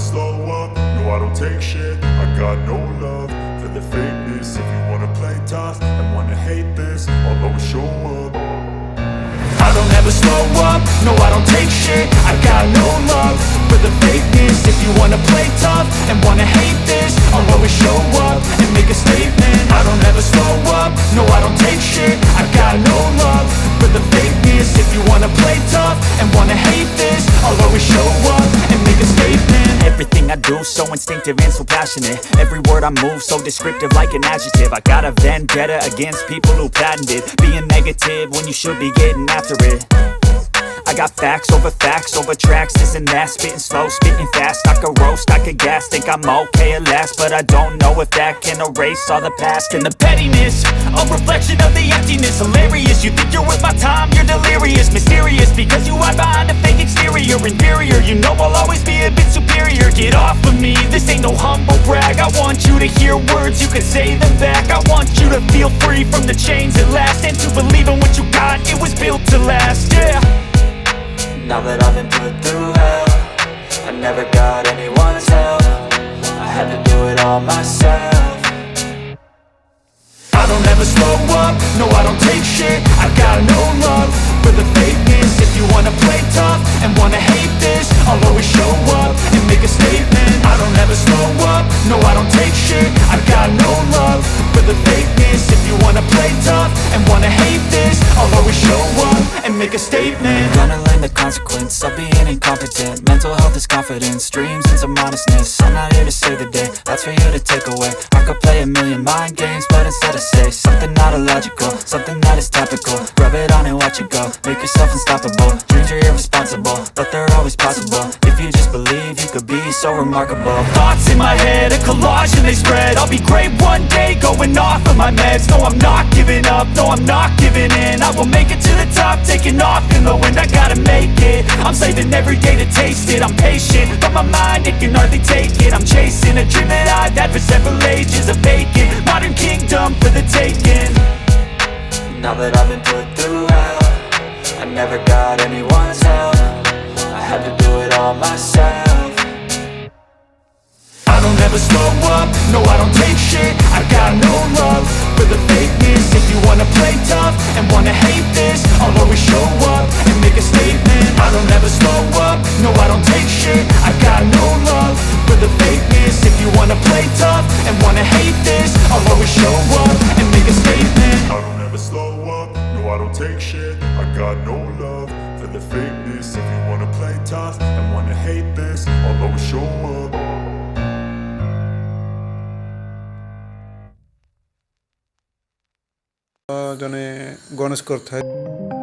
slow up, no I don't take shit. I got no love for the fakeness. If you wanna play tough and wanna hate this, I'll always show up. I don't ever slow up, no I don't take shit. I got no love for the fakeness. If you wanna play tough and wanna hate this, I'll always show up and make a statement. I don't ever slow up, no I don't take shit. I got no love for the fakeness. If you wanna play tough and wanna hate this, I'll always show up and make a statement. Everything I do so instinctive and so passionate. Every word I move so descriptive like an adjective. I got a vendetta against people who patented being negative when you should be getting after it. I got facts over tracks, this and that. Spitting slow, spitting fast. I could roast, I could gas. Think I'm okay at last, but I don't know if that can erase all the past. And the pettiness, a reflection of the emptiness. Hilarious, you think you're worth my time, you're delirious. Mysterious, because you hide behind a fake exterior. Inferior, you know I'll always be a bit superior. Get off of me, this ain't no humble brag. I want you to hear words, you can say them back. I want you to feel free from the chains at last, and to believe in what you got, it was built to last, yeah. Now that I've been put through hell, I never got anyone's help. I had to do it all myself. I don't ever slow up, no I don't take shit. I got no love for the fakeness. If you wanna play tough and wanna hate this, I'll always show up and make a statement. I don't ever slow up, no I don't take shit. I got no love for the fakeness. If you wanna play tough and wanna hate this, I'll always show up and make a statement. Gonna learn the consequence of being incompetent. Mental health is confidence, dreams and some honestness. I'm not here to save the day, that's for you to take away. I could play a million mind games, but instead I say something not illogical, something that is topical. Rub it on and watch it go, make yourself unstoppable. Dreams are irresponsible, but they're always possible. If you just believe, you could be so remarkable. Thoughts in my head, a collage and they spread. I'll be great one day, going off of my meds. No, I'm not giving up, no, I'm not giving in. I will make it to the top, taking off in the wind. I gotta make it, I'm saving every day to taste it. I'm patient, but my mind, it can hardly take it. I'm chasing a dream that I've had for several ages. A vacant, modern kingdom for the taking. Now that I've been put through hell, I never got anyone's help. I had to do it all myself. I don't ever slow up, no I don't take shit. I got no love for the fakeness. If you wanna play tough and wanna hate this, I'll always show up and make a statement. I don't ever slow up, no I don't take shit. I got no love for the fakeness. If you wanna play tough and wanna hate this, I'll always show up and make a statement. I don't ever slow up, no I don't take shit. I got no love for the fakeness. If you wanna play tough and wanna hate this, I'll always show up. ଜଣେ ଗଣେଶ କରିଥାଏ।